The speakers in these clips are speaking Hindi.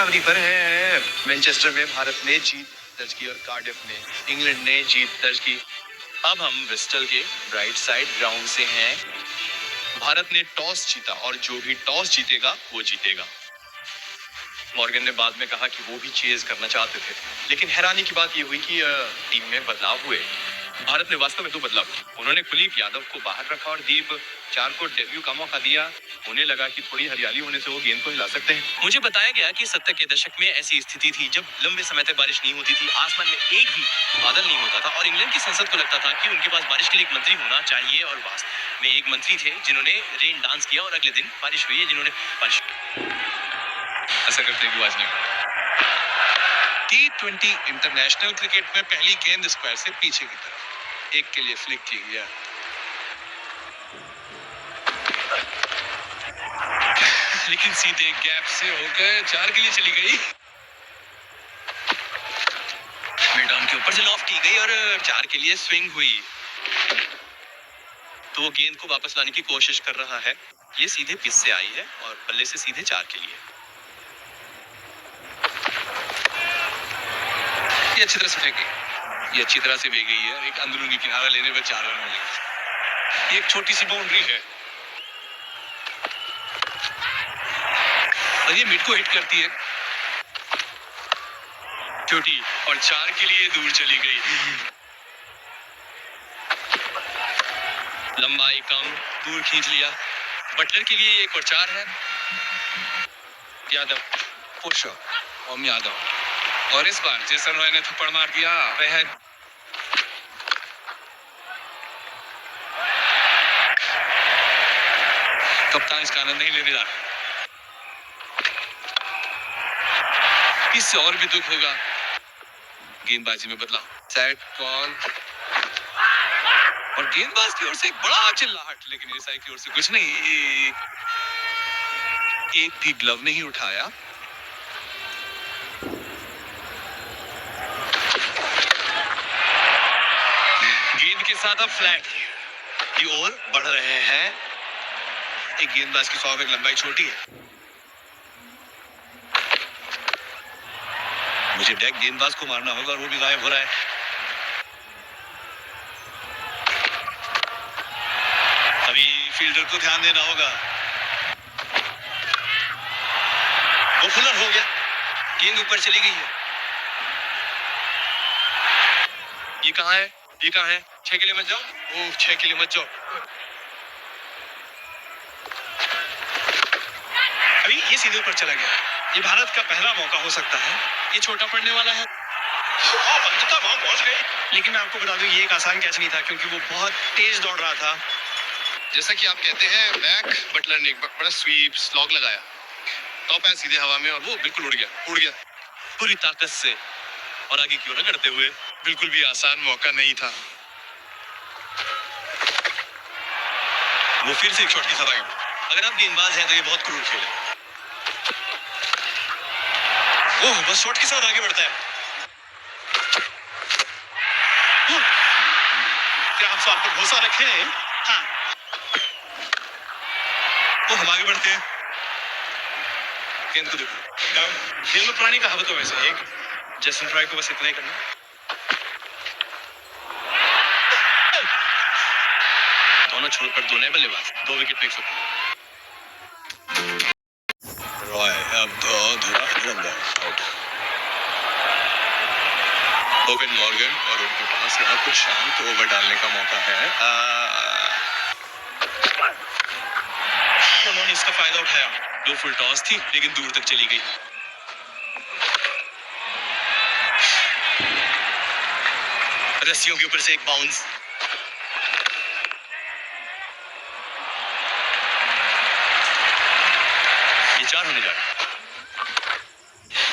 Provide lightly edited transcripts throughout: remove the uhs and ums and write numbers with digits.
सहस्त्रावधि पर है। मैनचेस्टर में भारत ने जीत दर्ज की और कार्डिफ में इंग्लैंड ने जीत दर्ज की। अब हम ब्रिस्टल के ब्राइट साइड ग्राउंड से हैं। भारत ने टॉस जीता और जो भी टॉस जीतेगा वो जीतेगा। मॉर्गन ने बाद में कहा कि वो भी चेज करना चाहते थे, लेकिन हैरानी की बात ये हुई कि टीम में बदलाव हुए। भारत ने वास्तव में 2 बदलाव किए। उन्होंने कुलदीप यादव को बाहर रखा और दीप चार को डेब्यू का मौका दिया। उन्हें लगा कि थोड़ी हरियाली होने से वो गेंद को हिला सकते हैं। मुझे बताया गया कि 70 के दशक में ऐसी स्थिति थी जब लंबे समय तक बारिश नहीं होती थी, आसमान में एक भी बादल नहीं होता था और इंग्लैंड की संसद को लगता था कि उनके पास बारिश के लिए एक मंत्री होना चाहिए। और वास्तव में एक मंत्री थे जिन्होंने रेन डांस किया और अगले दिन बारिश हुई है, जिन्होंने बारिश ऐसा करते हुए आज नहीं। T20 इंटरनेशनल क्रिकेट में पहली गेंद स्क्वायर से पीछे की तरफ एक के लिए फ्लिक की गया, लेकिन सीधे गैप से होकर 4 के लिए चली गई। मिड ऑन के ऊपर से लॉफ्ट की गई और 4 के लिए स्विंग हुई। तो वो गेंद को वापस लाने की कोशिश कर रहा है। ये सीधे पिच से आई है और बल्ले से सीधे 4 के लिए। ये अच्छी तरह से फेंकी, ये अच्छी तरह से फेंक गई है। एक अंदरूनी किनारा लेने पर 4 रन मिलेंगे। ये एक छोटी सी बाउंड्री है और ये मिड को हिट करती है, छोटी, और 4 के लिए दूर चली गई। लंबाई कम, दूर खींच लिया। बटलर के लिए एक और 4 है। यादव, पुशअप, ओम यादव, और इस बार जेसन रॉय ने थप्पड़ मार दिया। वह कप्तान इसका आनंद नहीं लेने जा रहा। इससे और भी दुख होगा। गेंदबाजी में बदलाव, सेट कॉल और गेंदबाज की ओर से एक बड़ा चिल्लाहट, लेकिन एसआई की ओर से कुछ नहीं। एक भी ग्लव नहीं उठाया। गेंद के साथ अब फ्लैट की ओर बढ़ रहे हैं। एक गेंदबाज की स्वाभाविक लंबाई छोटी है। मुझे डेक गेंदबाज को मारना होगा और वो भी गायब हो रहा है। अभी फील्डर को ध्यान देना होगा। वो फुलर हो गया, गेंद ऊपर चली गई है। ये कहाँ है? ये कहाँ है? 6 के लिए मत जाओ। ओह, 6 के लिए मत जाओ। अभी ये सीधे ऊपर चला गया। ये भारत का पहला मौका हो सकता है। ये छोटा पड़ने वाला है। अंततः वहां पहुंच गए, लेकिन मैं आपको बता दूं ये एक आसान कैच नहीं था, क्योंकि वो बहुत तेज दौड़ रहा था। जैसा कि आप कहते हैं, मैक बटलर ने एक बड़ा स्वीप स्लॉग लगाया, टॉप है सीधे हवा में और वो बिल्कुल उड़ गया पूरी ताकत से और आगे की ओर रगड़ते हुए। बिल्कुल भी आसान मौका नहीं था। वो फिर से एक शॉट की सफाई। अगर आप गेंदबाज हैं तो ये बहुत क्रूर खेल है। ओह, बस शॉट के साथ आगे बढ़ता है। क्या हम सब पर भरोसा रखें? हाँ, वो हम आगे बढ़ते हैं। गेंद को देखो, खेल में पुरानी कहावतों में से एक, जेसन रॉय को बस इतना ही करना। दोनों छोड़कर 2 नए बल्लेबाज, 2 विकेट टेक सकते हैं। रॉय अब आउट। ओवेन मॉर्गन और उनके पास यहाँ कुछ शांत ओवर डालने का मौका है। उन्होंने इसका फायदा उठाया। 2 फुल टॉस थी, लेकिन दूर तक चली गई। रस्सियों के ऊपर से एक बाउंस। ये 4 होने जा रहा।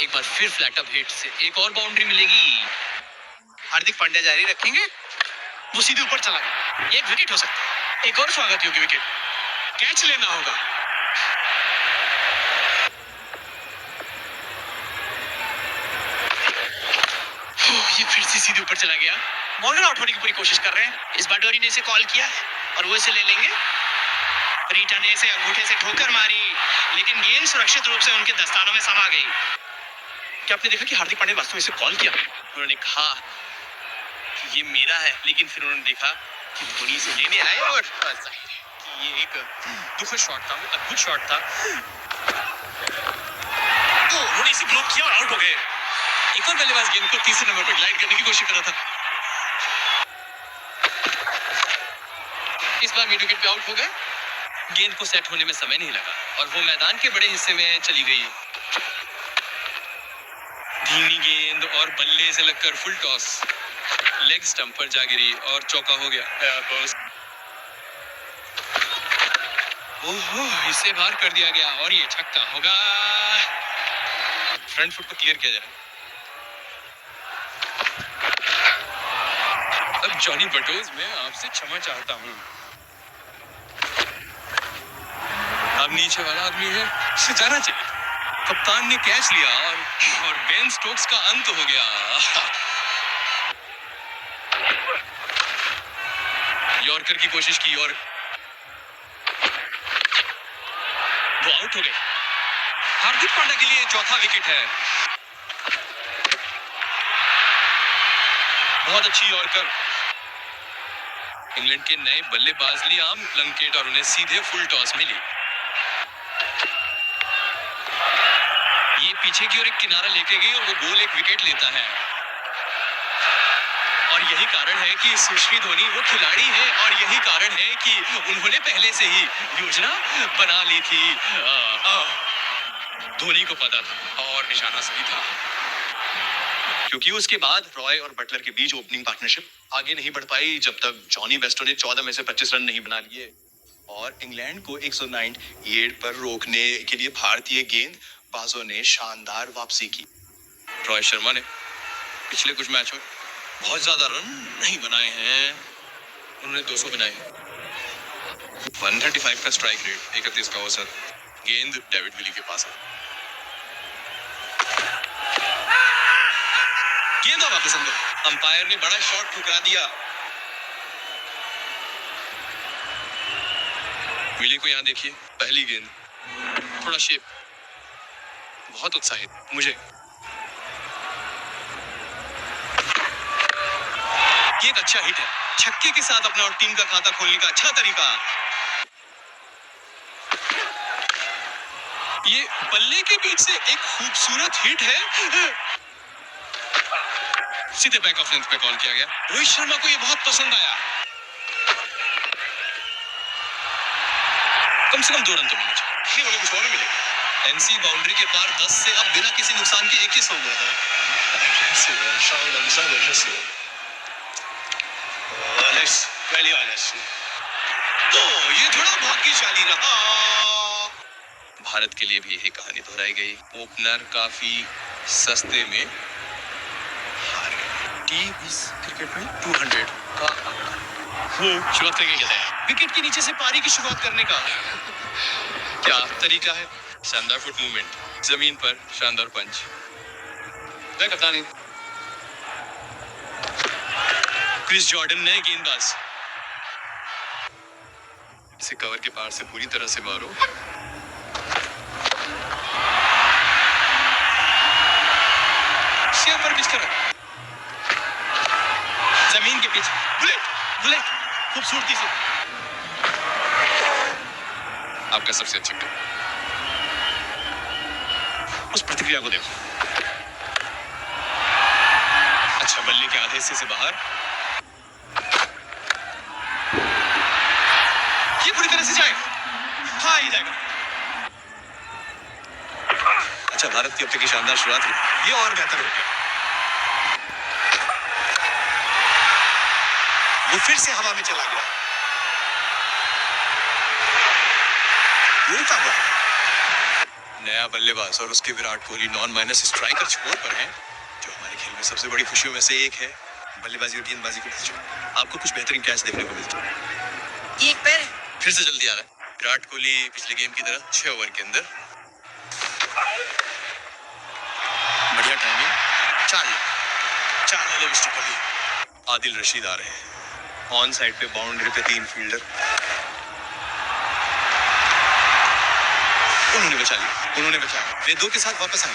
एक बार फिर फ्लैट अप हिट से एक और बाउंड्री मिलेगी। हार्दिक पांड्या जारी रखेंगे। वो सीधे ऊपर चला गया। ये एक विकेट हो सकता है। एक और स्वागत योग्य विकेट। कैच लेना होगा। ये फिर से सीधे ऊपर चला गया। मॉर्गन आउट होने की पूरी कोशिश कर रहे हैं। इस बार डोरी ने इसे कॉल किया है और वो इसे ले लेंगे। रीटा ने इसे अंगूठे से ठोकर मारी, लेकिन गेंद सुरक्षित रूप से उनके दस्तानों में समा गई। क्या आपने देखा कि हार्दिक पांड्या ने वास्तव में इसे कॉल किया? उन्होंने कहा कि ये मेरा है, लेकिन फिर उन्होंने देखा कि धोनी इसे लेने आए और जाहिर है कि ये एक दुखद शॉट था, वो अद्भुत शॉट था। तो उन्होंने इसे ब्लॉक किया और आउट हो गए। एक और बल्लेबाज गेंद को तीसरे नंबर पर ग्लाइड करने की कोशिश कर रहा था। इस बार मिड विकेट पे आउट हो गए। गेंद को सेट होने में समय नहीं लगा और वो मैदान के बड़े हिस्से में चली गई। धीमी गेंद और बल्ले से लगकर फुल टॉस, लेग स्टंप पर जा गिरी और चौका हो गया। ओहो, इसे बाहर कर दिया गया और ये छक्का होगा। फ्रंट फुट को क्लियर किया जाए। अब जॉनी बटोज, मैं आपसे क्षमा चाहता हूँ। अब नीचे वाला आदमी है, इसे जाना चाहिए। कप्तान ने कैच लिया और बेन स्टोक्स का अंत हो गया। यॉर्कर की कोशिश की और वो आउट हो गए। हार्दिक पांड्या के लिए चौथा विकेट है। बहुत अच्छी यॉर्कर। इंग्लैंड के नए बल्लेबाज लियाम प्लंकेट और उन्हें सीधे फुल टॉस मिली। ये पीछे की ओर एक किनारा लेके गई और वो गोल एक विकेट लेता है। और यही कारण है कि सुश्री धोनी वो खिलाड़ी है और यही कारण है कि उन्होंने पहले से ही योजना बना ली थी। धोनी को पता था और निशाना सही था, क्योंकि उसके बाद रॉय और बटलर के बीच ओपनिंग पार्टनरशिप आगे नहीं बढ़ पाई जब तक जॉनी बेस्टो ने 14 में से 25 रन नहीं बना लिए और इंग्लैंड को 198 पर रोकने के लिए भारतीय गेंदबाजों ने शानदार वापसी की। रॉय शर्मा ने पिछले कुछ मैचों में बहुत ज्यादा रन नहीं बनाए हैं, उन्होंने 200 बनाए। 135 का स्ट्राइक रेट, 31 का औसत। गेंद डेविड विली के पास है। गेंद वापस अंदर। अंपायर ने बड़ा शॉट ठुकरा दिया। विली को यहाँ देखिए, पहली गेंद, थोड़ा शेप, बहुत उत्साहित। मुझे ये एक अच्छा हिट है, छक्के के साथ अपना और टीम का खाता खोलने का अच्छा तरीका। ये बल्ले के बीच से एक खूबसूरत हिट है, सीधे बैक ऑफ लेंथ पे कॉल किया गया। रोहित शर्मा को ये बहुत पसंद आया। कम से कम 2 रन तो मिलने चाहिए, उन्हें कुछ और मिलेगा। एनसी बाउंड्री के पार 10 से अब बिना किसी नुकसान के 21 हो गया है। तो ये थोड़ा भाग्यशाली रहा। भारत के लिए भी यही कहानी दोहराई गई। ओपनर काफी सस्ते में हार गए। टी20 क्रिकेट में 200 का आंकड़ा। वो शुरुआत करके कहते हैं विकेट के नीचे से पारी की शुरुआत करने का क्या तरीका है। शानदार फुट मूवमेंट, जमीन पर शानदार पंच। मैं कप्तान हूं। क्रिस जॉर्डन नए गेंदबाज। इसे कवर के पार से पूरी तरह से मारो। शेयर पर पिच करो, जमीन के पिच, बुलेट बुलेट, खूबसूरती से। आपका सबसे अच्छा टिप, उस प्रतिक्रिया को देखो। अच्छा, बल्ले के आधे हिस्से से बाहर, ये पूरी तरह से जाएगा, हाँ ही जाएगा। अच्छा, भारत की अब तक की शानदार शुरुआत हुई, ये और बेहतर हो गया। वो फिर से हवा में चला गया। उड़ता हुआ नया बल्लेबाज और उसके Virat Kohli non minus striker छोर पर हैं, जो हमारे खेल में सबसे बड़ी खुशियों में से एक है। बल्लेबाजी और गेंदबाजी को पूछो, आपको कुछ बेहतरीन कैच देखने को मिलता है। एक पैर फिर से जल्दी आ रहा है। विराट कोहली पिछले गेम की तरह 6 ओवर के अंदर। बढ़िया टाइमिंग। चाल मिस्टर कोहली। आदिल रशीद आ रहे हैं। ऑन साइड पे बाउंड्री पे 3 फील्डर। उन्होंने बचा लिया। वे 2 के साथ वापस आए।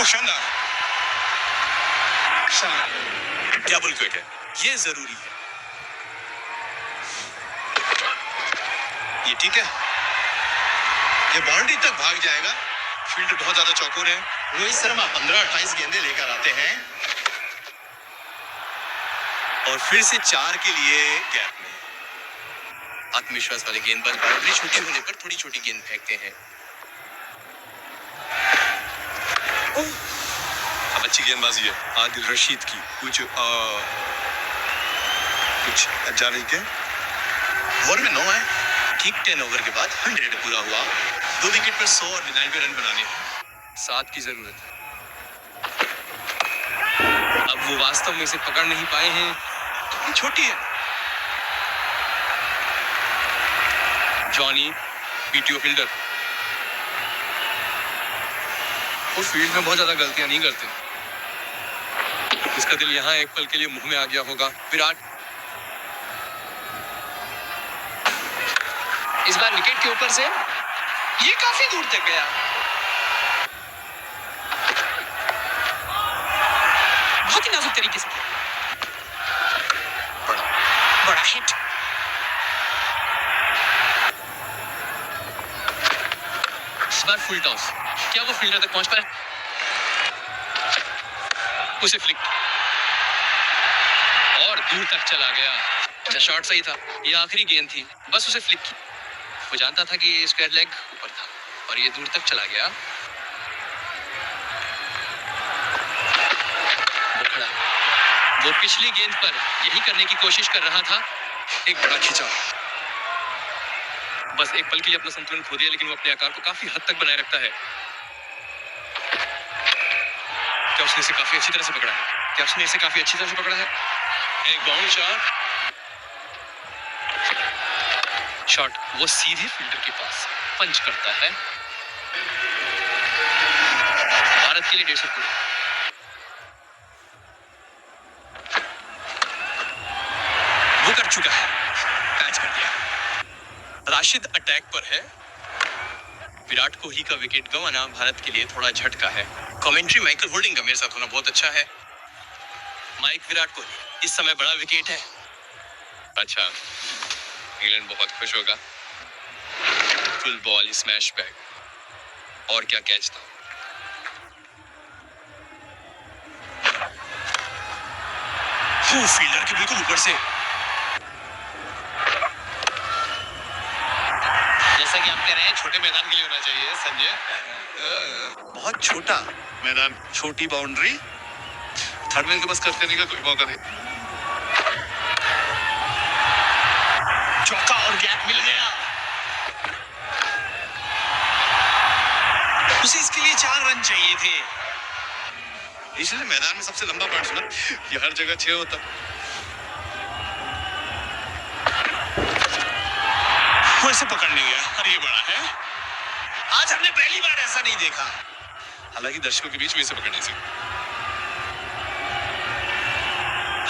ओह शानदार, शानदार, डबल क्विक है, ये जरूरी है। ये ठीक है, ये बाउंड्री तक भाग जाएगा। फील्डर बहुत ज्यादा चौकोर है। रोहित शर्मा 15-28 गेंदें लेकर आते हैं और फिर से 4 के लिए गैप में। आत्मविश्वास वाले गेंदबाज बाउंड्री छोटी होने पर थोड़ी छोटी गेंद फेंकते हैं। अब अच्छी गेंदबाजी है आदिल रशीद की। कुछ जाने के ओवर में 9 है। ठीक 10 ओवर के बाद 100 पूरा हुआ। 2 विकेट पर 100 और 99 रन बनाने हैं। 7 की जरूरत है। अब वो वास्तव में इसे पकड़ नहीं पाए हैं, छोटी है। जॉनी पीटीओ फील्डर, वो फील्ड में बहुत ज्यादा गलतियां नहीं करते। इसका दिल यहाँ एक पल के लिए मुंह में आ गया होगा। विराट इस बार विकेट के ऊपर से ये काफी दूर तक गया। बहुत ही नाजुक तरीके से बड़ा हिट। इस बार फुल टॉस, क्या वो फील्डर तक पहुंच पाए? उसे फ्लिक और दूर तक चला गया। अच्छा शॉट सही था, ये आखिरी गेंद थी, बस उसे फ्लिक की। वो जानता था कि ये स्क्वायर लेग ऊपर था और ये दूर तक चला गया। वो खड़ा, वो पिछली गेंद पर यही करने की कोशिश कर रहा था। एक बड़ा खिंचाव, बस एक पल के लिए अपना संतुलन खो दिया, लेकिन वो अपने आकार को काफी हद तक बनाए रखता है। क्या उसने इसे काफी अच्छी तरह से पकड़ा है? क्या उसने इसे काफी अच्छी तरह से पकड़ा है? एक बाउंस शॉट, वो सीधे फील्डर के पास पंच करता है। भारत के लिए 150 पूरे। वो कर चुका है, कैच कर दिया। राशिद अटैक पर है। विराट कोहली का विकेट गंवाना भारत के लिए थोड़ा झटका है। कमेंट्री माइकल होल्डिंग का मेरे साथ होना बहुत अच्छा है। माइक, विराट कोहली इस समय बड़ा विकेट है। अच्छा, इंग्लैंड बहुत खुश होगा। फुल बॉल स्मैश बैक, और क्या कैच था। फील्डर के बिल्कुल ऊपर से। जैसा कि आप कह रहे हैं छोटे मैदान के लिए होना चाहिए संजय। बहुत छोटा मैदान, छोटी बाउंड्री, थर्ड मैन के पास कट करने का कोई मौका नहीं। चौका और गैप मिल गया। उसे इसके लिए 4 रन चाहिए थे। इसलिए मैदान में सबसे लंबा पॉइंट सुना, ये हर जगह 6 होता। वो इसे पकड़ने गया और ये बड़ा है। आज हमने पहली बार ऐसा नहीं देखा, हालांकि दर्शकों के बीच में इसे पकड़ने से।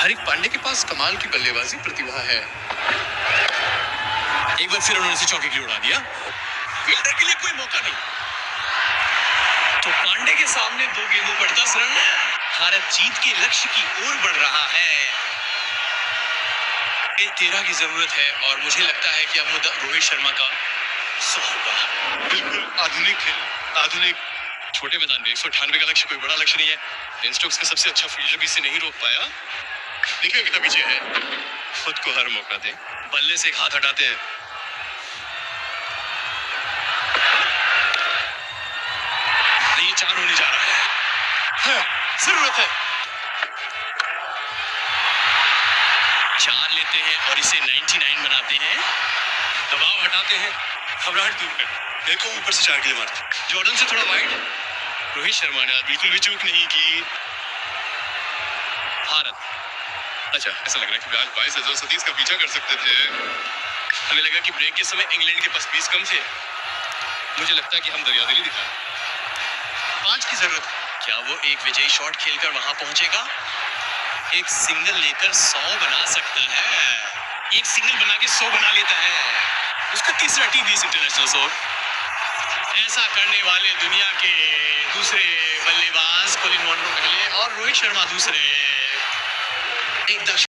हार्दिक पांड्या के पास कमाल की बल्लेबाजी प्रतिभा है। एक बार फिर उन्होंने इसे चौके के लिए उड़ा दिया। फील्डर के लिए कोई मौका नहीं, तो पांडे के सामने 2 गेंदों पर 10 रन। भारत जीत के लक्ष्य की ओर बढ़ रहा है। 13 की जरूरत है और मुझे लगता है कि अब रोहित शर्मा का 100 होगा। बिल्कुल आधुनिक खेल, आधुनिक। छोटे मैदान में 198 का लक्ष्य कोई बड़ा लक्ष्य नहीं है। बेन स्टोक्स का सबसे अच्छा फील्डर भी इसे नहीं रोक पाया। देखिए कितना पीछे है। खुद को हर मौका दे, बल्ले से एक हाथ हटाते हैं। ये 4 होने जा रहा है। जरूरत है 4 लेते हैं और इसे 99 बनाते हैं। दबाव हटाते हैं, घबराहट दूर कर। देखो ऊपर से 4 के लिए मारते। जॉर्डन से थोड़ा वाइड। रोहित शर्मा ने बिल्कुल भी चूक नहीं की। भारत, अच्छा ऐसा लग रहा है कि आज 22 सतीश का पीछा कर सकते थे। हमें लगा कि ब्रेक के समय इंग्लैंड के पास 20 कम थे। मुझे लगता है कि हम दरियादिली दिखा। 5 की जरूरत। क्या वो एक विजयी शॉट खेलकर वहां पहुंचेगा? एक सिंगल लेकर 100 बना सकता है। एक सिंगल बना के 100 बना लेता है। उसका तीसरा टी20 इंटरनेशनल शॉट। ऐसा करने वाले दुनिया के दूसरे बल्लेबाज कोलिन मॉनरो पहले और रोहित शर्मा दूसरे। एक दक्षिण